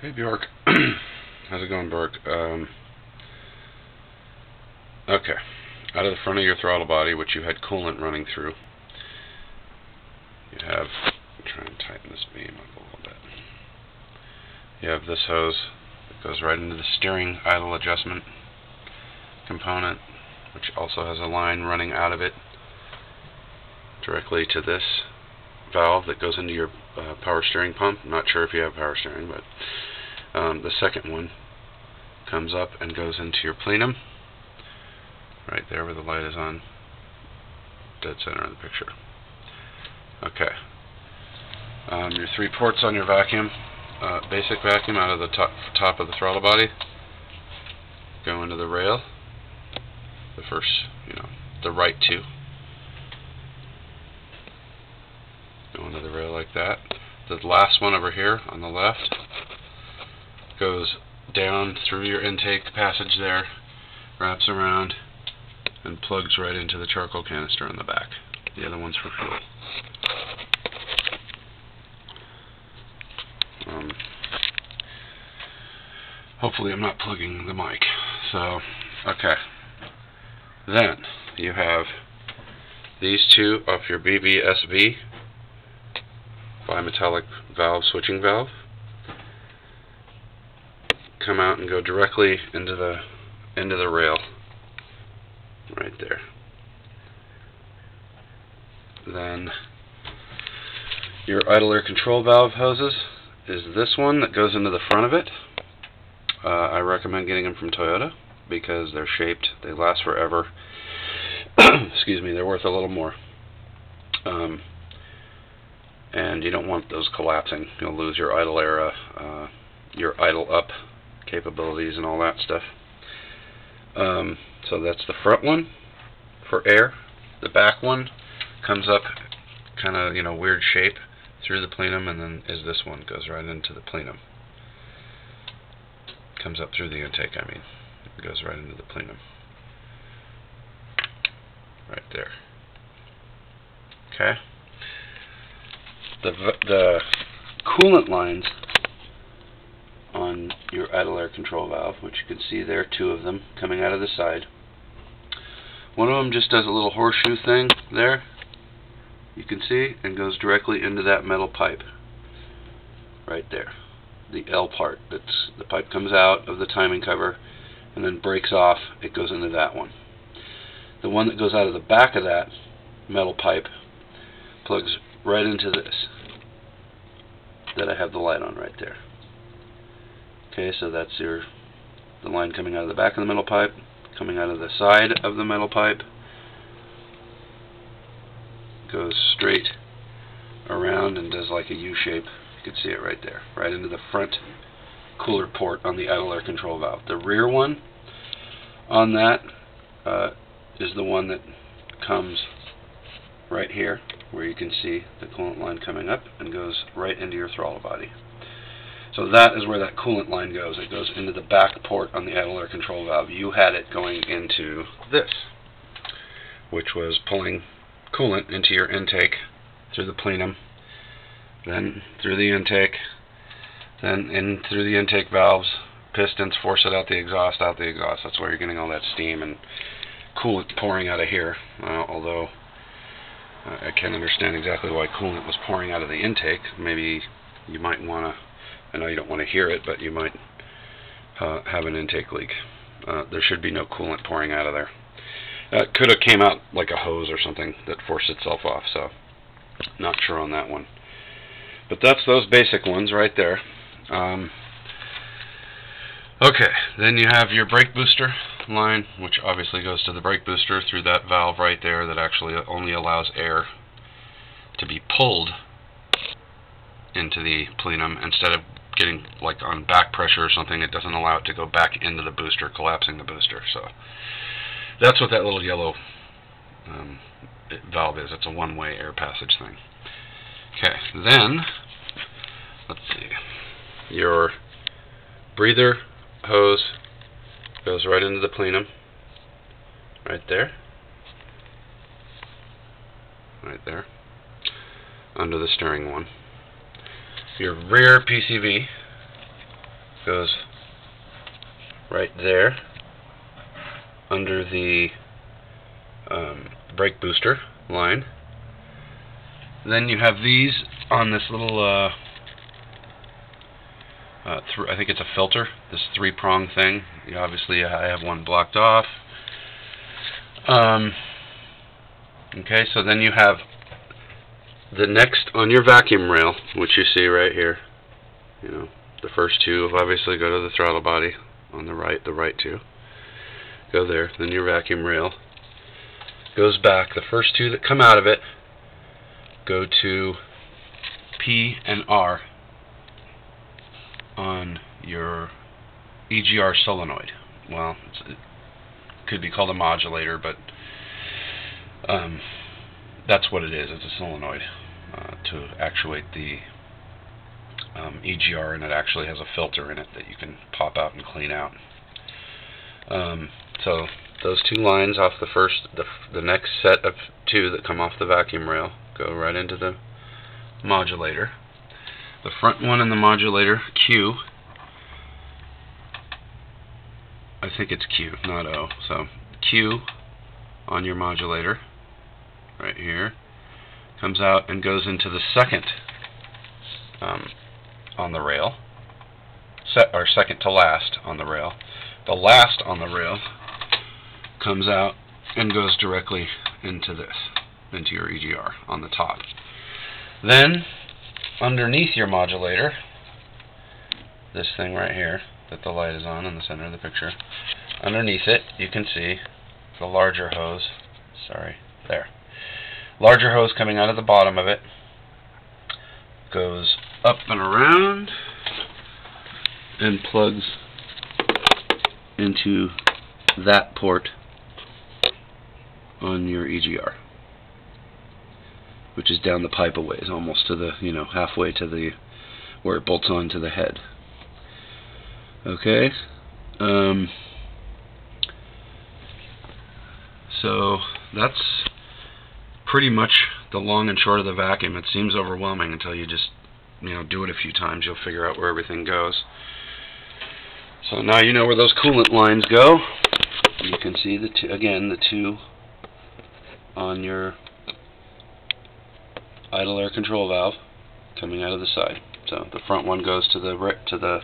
Hey Bjork, how's it going, Bjork? Okay, out of the front of your throttle body, which you had coolant running through, you have, try and tighten this beam up a little bit. You have this hose that goes right into the steering idle adjustment component, which also has a line running out of it directly to this valve that goes into your power steering pump. I'm not sure if you have power steering, but the second one comes up and goes into your plenum, right there where the light is on, dead center of the picture. Okay. Your 3 ports on your vacuum, basic vacuum out of the top of the throttle body, go into the rail. The first, the right 2. Go into the rail like that. The last one over here on the left goes down through your intake passage there, wraps around, and plugs right into the charcoal canister on the back. The other one's for fuel. Hopefully I'm not plugging the mic. So, okay. Then you have these 2 off your BVSV bimetallic valve switching valve come out and go directly into the rail right there. Then your idle air control valve hoses is this one that goes into the front of it. I recommend getting them from Toyota because they're shaped, they last forever. Excuse me, they're worth a little more. And you don't want those collapsing. You'll lose your idle air, your idle up capabilities and all that stuff. So that's the front one for air. The back one comes up kind of, weird shape through the plenum, and then is this one, goes right into the plenum. Comes up through the intake, it goes right into the plenum. Right there. Okay. The coolant lines on your idle air control valve, which you can see there, 2 of them coming out of the side. One of them just does a little horseshoe thing there, you can see, and goes directly into that metal pipe right there. The L part, that's the pipe comes out of the timing cover and then breaks off, it goes into that one. The one that goes out of the back of that metal pipe plugs right into this that I have the light on right there. Okay, so that's the line coming out of the back of the metal pipe, coming out of the side of the metal pipe, goes straight around and does like a U shape. You can see it right there, right into the front cooler port on the idle air control valve. The rear one on that is the one that comes right here, where you can see the coolant line coming up and goes right into your throttle body. So that is where that coolant line goes. It goes into the back port on the idle air control valve. You had it going into this, which was pulling coolant into your intake through the plenum, then through the intake, then in through the intake valves, pistons force it out the exhaust, That's where you're getting all that steam and coolant pouring out of here. Although I can't understand exactly why coolant was pouring out of the intake. Maybe you might want to, I know you don't want to hear it, but you might have an intake leak. There should be no coolant pouring out of there. It could have came out like a hose or something that forced itself off, so not sure on that one. But that's those basic ones right there. Okay, then you have your brake booster line, which obviously goes to the brake booster through that valve right there that actually only allows air to be pulled into the plenum instead of getting like on back pressure or something. It doesn't allow it to go back into the booster, collapsing the booster. So that's what that little yellow valve is. It's a one-way air passage thing. Okay, then let's see. Your breather hose goes right into the plenum, right there, under the steering one. Your rear PCV goes right there under the brake booster line. Then you have these on this little I think it's a filter, this 3-prong thing. Obviously I have one blocked off. Okay, so then you have the next on your vacuum rail, which you see right here. You know, the first two obviously go to the throttle body on the right two go there. Then your vacuum rail goes back. The first two that come out of it go to P and R on your EGR solenoid. Well, it could be called a modulator, but that's what it is. It's a solenoid to actuate the EGR, and it actually has a filter in it that you can pop out and clean out. So those two lines off the next set of two that come off the vacuum rail go right into the modulator. The front one in the modulator, Q, I think it's Q, not O, so Q on your modulator right here comes out and goes into the second on the rail, second to last on the rail. The last on the rail comes out and goes directly into this, into your EGR on the top. Then underneath your modulator, this thing right here that the light is on in the center of the picture, underneath it you can see the larger hose, larger hose coming out of the bottom of it, goes up and around and plugs into that port on your EGR, which is down the pipe a ways, almost to the, halfway to the where it bolts onto the head. Okay, so that's pretty much the long and short of the vacuum. It seems overwhelming until you just do it a few times. You'll figure out where everything goes. So now you know where those coolant lines go. You can see the two on your idle air control valve coming out of the side. So the front one goes to the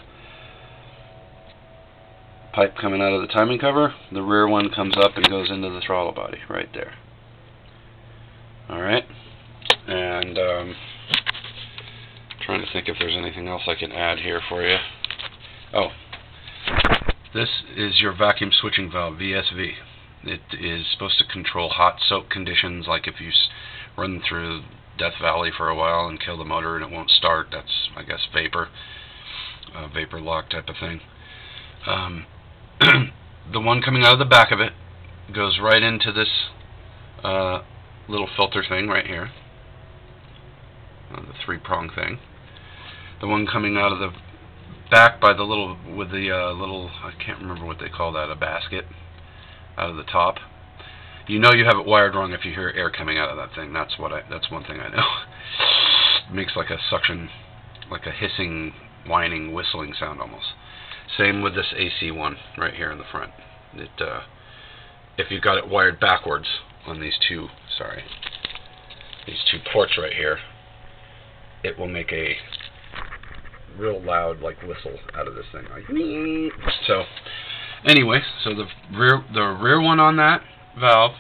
pipe coming out of the timing cover. The rear one comes up and goes into the throttle body right there. Alright, and trying to think if there's anything else I can add here for you. Oh, this is your vacuum switching valve, VSV. It is supposed to control hot soak conditions, like if you run through Death Valley for a while and kill the motor and it won't start. That's, I guess, vapor lock type of thing. The one coming out of the back of it goes right into this little filter thing right here, the 3-prong thing. The one coming out of the back by the little, I can't remember what they call that, a basket out of the top. You know you have it wired wrong if you hear air coming out of that thing. That's one thing I know. It makes like a suction, like a hissing, whining, whistling sound almost. Same with this AC one right here in the front. If you've got it wired backwards on these two ports right here, it will make a real loud, like, whistle out of this thing. Like, so anyway, so the rear one on that valve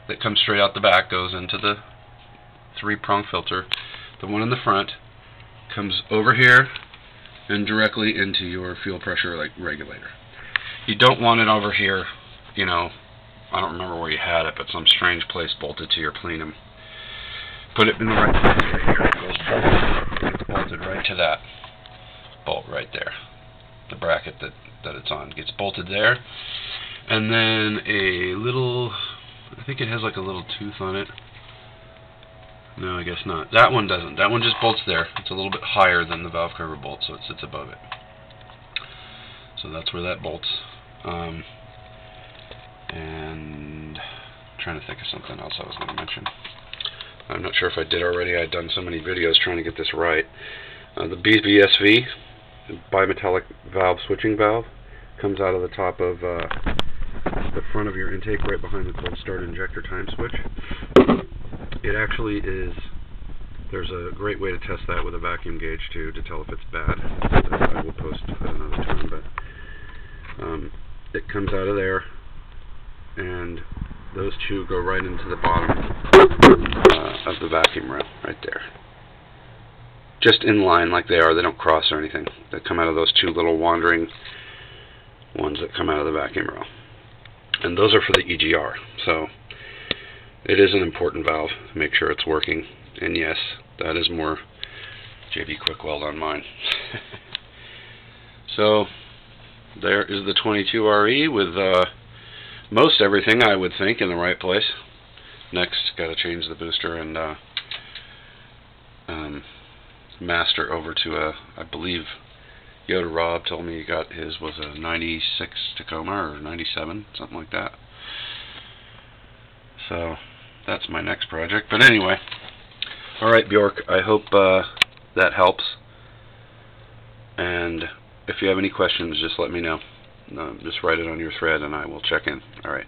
that comes straight out the back goes into the 3-prong filter. The one in the front comes over here and directly into your fuel pressure regulator. You don't want it over here, I don't remember where you had it, but some strange place bolted to your plenum. Put it in the right place right here. It's bolted right to that bolt right there. The bracket that it's on gets bolted there. And then a little, I think it has like a little tooth on it. No, I guess not. That one doesn't. That one just bolts there. It's a little bit higher than the valve cover bolt, so it sits above it. So that's where that bolts. And I'm trying to think of something else I was going to mention. I'm not sure if I did already. I've done so many videos trying to get this right. The BVSV bimetallic valve switching valve. Comes out of the top of the front of your intake, right behind the cold start injector time switch. It actually is. There's a great way to test that with a vacuum gauge too, to tell if it's bad. I will post at another time, but it comes out of there, and those two go right into the bottom of the vacuum rail, right there. Just in line like they are, they don't cross or anything. They come out of those two little wandering ones that come out of the vacuum rail. And those are for the EGR, so it is an important valve to make sure it's working. And yes, that is more JB Quick Weld on mine. So there is the 22RE with most everything, I would think, in the right place. Next, got to change the booster and master over to a, I believe Yoda Rob told me he got his was a 96 Tacoma or 97, something like that. So that's my next project. But anyway, alright Bjork, I hope that helps. And if you have any questions, just let me know. Just write it on your thread and I will check in. Alright.